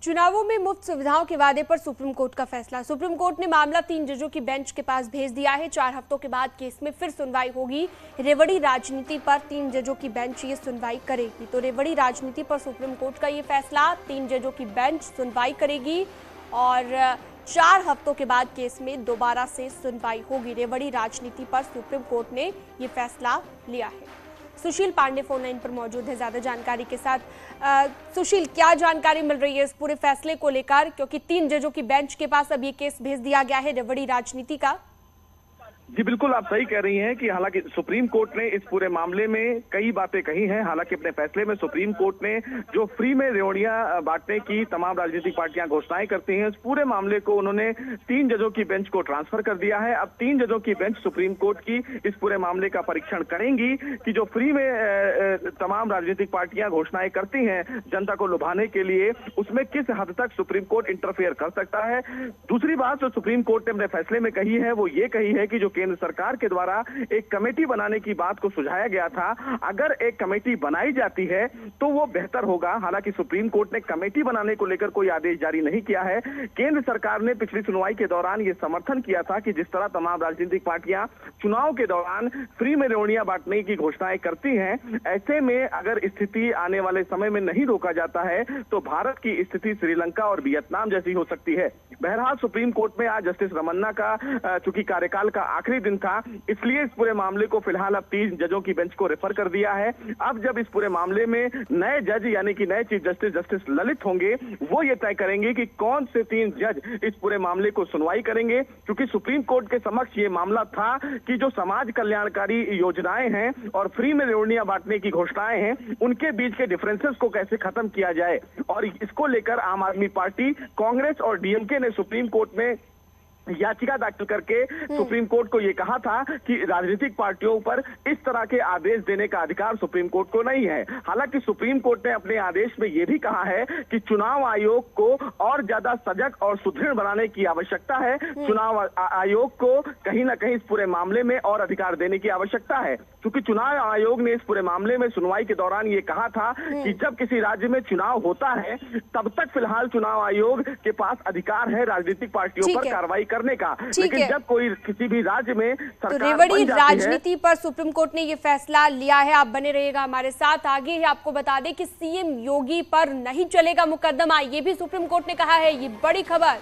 चुनावों में मुफ्त सुविधाओं के वादे पर सुप्रीम कोर्ट का फैसला। सुप्रीम कोर्ट ने मामला 3 जजों की बेंच के पास भेज दिया है। 4 हफ्तों के बाद केस में फिर सुनवाई होगी। रेवड़ी राजनीति पर 3 जजों की बेंच ये सुनवाई करेगी। तो रेवड़ी राजनीति पर सुप्रीम कोर्ट का ये फैसला, 3 जजों की बेंच सुनवाई करेगी और 4 हफ्तों के बाद केस में दोबारा से सुनवाई होगी। रेवड़ी राजनीति पर सुप्रीम कोर्ट ने ये फैसला लिया है। सुशील पांडे फोन लाइन पर मौजूद है ज्यादा जानकारी के साथ। सुशील, क्या जानकारी मिल रही है इस पूरे फैसले को लेकर, क्योंकि 3 जजों की बेंच के पास अब ये केस भेज दिया गया है रेवड़ी राजनीति का? जी बिल्कुल, आप सही कह रही हैं कि हालांकि सुप्रीम कोर्ट ने इस पूरे मामले में कई बातें कही हैं। हालांकि अपने फैसले में सुप्रीम कोर्ट ने जो फ्री में रेवड़ियां बांटने की तमाम राजनीतिक पार्टियां घोषणाएं करती हैं, उस पूरे मामले को उन्होंने 3 जजों की बेंच को ट्रांसफर कर दिया है। अब 3 जजों की बेंच सुप्रीम कोर्ट की इस पूरे मामले का परीक्षण करेंगी कि जो फ्री में तमाम राजनीतिक पार्टियां घोषणाएं करती हैं जनता को लुभाने के लिए, उसमें किस हद तक सुप्रीम कोर्ट इंटरफेयर कर सकता है। दूसरी बात जो सुप्रीम कोर्ट ने अपने फैसले में कही है वो ये कही है कि जो केंद्र सरकार के द्वारा एक कमेटी बनाने की बात को सुझाया गया था, अगर एक कमेटी बनाई जाती है तो वो बेहतर होगा। हालांकि सुप्रीम कोर्ट ने कमेटी बनाने को लेकर कोई आदेश जारी नहीं किया है। केंद्र सरकार ने पिछली सुनवाई के दौरान ये समर्थन किया था कि जिस तरह तमाम राजनीतिक पार्टियां चुनाव के दौरान फ्री में रेवड़ियां बांटने की घोषणाएं करती हैं, ऐसे में अगर स्थिति आने वाले समय में नहीं रोका जाता है तो भारत की स्थिति श्रीलंका और वियतनाम जैसी हो सकती है। बहरहाल सुप्रीम कोर्ट में आज जस्टिस रमन्ना का चूंकि कार्यकाल का आखिरी दिन था, इसलिए इस पूरे मामले को फिलहाल अब 3 जजों की बेंच को रेफर कर दिया है। अब जब इस पूरे मामले में नए जज यानी कि नए चीफ जस्टिस जस्टिस ललित होंगे, वो ये तय करेंगे कि कौन से 3 जज इस पूरे मामले को सुनवाई करेंगे। क्योंकि सुप्रीम कोर्ट के समक्ष ये मामला था कि जो समाज कल्याणकारी योजनाएं हैं और फ्री में रेवड़ियां बांटने की घोषणाएं हैं, उनके बीच के डिफरेंसेस को कैसे खत्म किया जाए। और इसको लेकर आम आदमी पार्टी, कांग्रेस और डीएमके ने सुप्रीम कोर्ट में याचिका दाखिल करके सुप्रीम कोर्ट को यह कहा था कि राजनीतिक पार्टियों पर इस तरह के आदेश देने का अधिकार सुप्रीम कोर्ट को नहीं है। हालांकि सुप्रीम कोर्ट ने अपने आदेश में यह भी कहा है कि चुनाव आयोग को और ज्यादा सजग और सुदृढ़ बनाने की आवश्यकता है। चुनाव आयोग को कहीं ना कहीं इस पूरे मामले में और अधिकार देने की आवश्यकता है, क्योंकि चुनाव आयोग ने इस पूरे मामले में सुनवाई के दौरान ये कहा था कि जब किसी राज्य में चुनाव होता है तब तक फिलहाल चुनाव आयोग के पास अधिकार है राजनीतिक पार्टियों पर कार्रवाई करने का, लेकिन जब कोई किसी भी राज्य में सरकार तो रेवड़ी राजनीति पर सुप्रीम कोर्ट ने ये फैसला लिया है। आप बने रहिएगा हमारे साथ। आगे ही आपको बता दें कि सीएम योगी पर नहीं चलेगा मुकदमा, ये भी सुप्रीम कोर्ट ने कहा है। ये बड़ी खबर,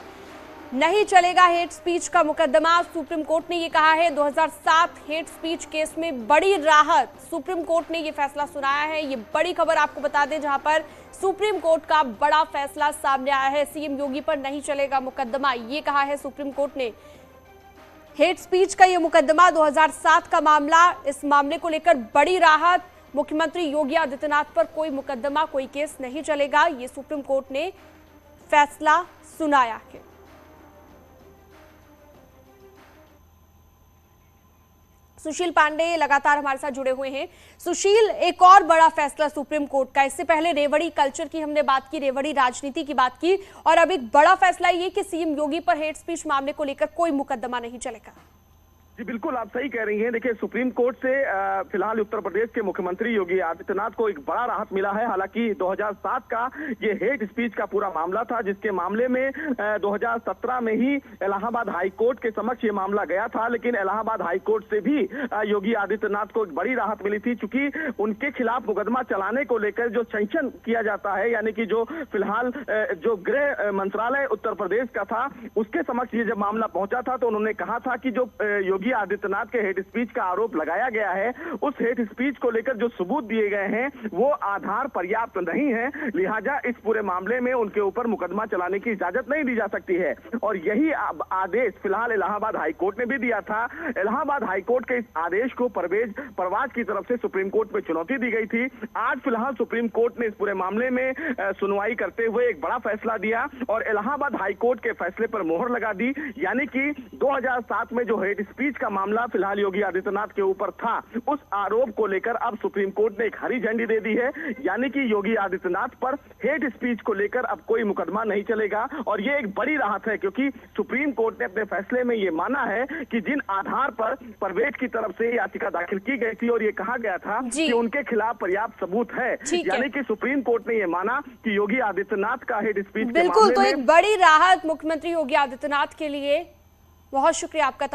नहीं चलेगा हेट स्पीच का मुकदमा, सुप्रीम कोर्ट ने ये कहा है। 2007 हेट स्पीच केस में बड़ी राहत, सुप्रीम कोर्ट ने ये फैसला सुनाया है। ये बड़ी खबर आपको बता दें, जहां पर सुप्रीम कोर्ट का बड़ा फैसला सामने आया है। सीएम योगी पर नहीं चलेगा मुकदमा, ये कहा है सुप्रीम कोर्ट ने। हेट स्पीच का ये मुकदमा 2007 का मामला, इस मामले को लेकर बड़ी राहत। मुख्यमंत्री योगी आदित्यनाथ पर कोई मुकदमा, कोई केस नहीं चलेगा, ये सुप्रीम कोर्ट ने फैसला सुनाया है। सुशील पांडे लगातार हमारे साथ जुड़े हुए हैं। सुशील, एक और बड़ा फैसला सुप्रीम कोर्ट का। इससे पहले रेवड़ी कल्चर की हमने बात की, रेवड़ी राजनीति की बात की, और अब एक बड़ा फैसला ये कि सीएम योगी पर हेट स्पीच मामले को लेकर कोई मुकदमा नहीं चलेगा। जी बिल्कुल, आप सही कह रही हैं। देखिए, सुप्रीम कोर्ट से फिलहाल उत्तर प्रदेश के मुख्यमंत्री योगी आदित्यनाथ को एक बड़ा राहत मिला है। हालांकि 2007 का ये हेट स्पीच का पूरा मामला था, जिसके मामले में 2017 में ही इलाहाबाद हाई कोर्ट के समक्ष ये मामला गया था, लेकिन इलाहाबाद हाई कोर्ट से भी योगी आदित्यनाथ को एक बड़ी राहत मिली थी, क्योंकि उनके खिलाफ मुकदमा चलाने को लेकर जो सैंक्शन किया जाता है, यानी कि जो फिलहाल जो गृह मंत्रालय उत्तर प्रदेश का था, उसके समक्ष ये जब मामला पहुंचा था तो उन्होंने कहा था कि जो योगी आदित्यनाथ के हेट स्पीच का आरोप लगाया गया है, उस हेट स्पीच को लेकर जो सबूत दिए गए हैं वो आधार पर्याप्त नहीं है, लिहाजा इस पूरे मामले में उनके ऊपर मुकदमा चलाने की इजाजत नहीं दी जा सकती है। और यही आदेश फिलहाल इलाहाबाद हाई कोर्ट ने भी दिया था। इलाहाबाद हाई कोर्ट के इस आदेश को परवाज की तरफ से सुप्रीम कोर्ट में चुनौती दी गई थी। आज फिलहाल सुप्रीम कोर्ट ने इस पूरे मामले में सुनवाई करते हुए एक बड़ा फैसला दिया और इलाहाबाद हाई कोर्ट के फैसले पर मोहर लगा दी, यानी कि 2007 में जो हेट स्पीच का मामला फिलहाल योगी आदित्यनाथ के ऊपर था, उस आरोप को लेकर अब सुप्रीम कोर्ट ने एक हरी झंडी दे दी है, यानी कि योगी आदित्यनाथ पर हेट स्पीच को लेकर अब कोई मुकदमा नहीं चलेगा। और ये एक बड़ी राहत है, क्योंकि सुप्रीम कोर्ट ने अपने फैसले में ये माना है कि जिन आधार पर परवेज की तरफ से याचिका दाखिल की गई थी और ये कहा गया था कि उनके खिलाफ पर्याप्त सबूत है, यानी कि सुप्रीम कोर्ट ने ये माना कि योगी आदित्यनाथ का हेट स्पीच बिल्कुल, तो एक बड़ी राहत मुख्यमंत्री योगी आदित्यनाथ के लिए। बहुत शुक्रिया आपका।